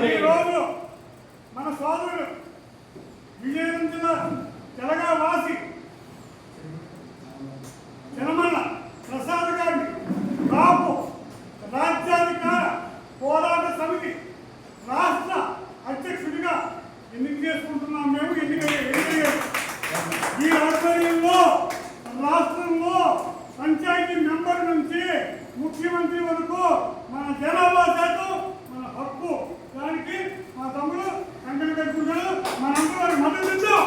ఈరోజు మన సోదరుడు విజయవంతుల తెలంగాణ వాసి జనమల్ల ప్రసాద్ గారిని కాపు రాజ్యాధికార పోరాట సమితి రాష్ట్ర అధ్యక్షుడిగా ఎన్నిక చేసుకుంటున్నాం. మేము ఈ ఆధ్వర్యంలో రాష్ట్రంలో పంచాయతీ మెంబర్ నుంచి ముఖ్యమంత్రి వరకు మన జనాభా శాతం మన హక్కు. దానికి మా తమ్ముడు కంపెనీ పెట్టుకుంటాడు. మనందరూ మద్దతు ఇద్దాం.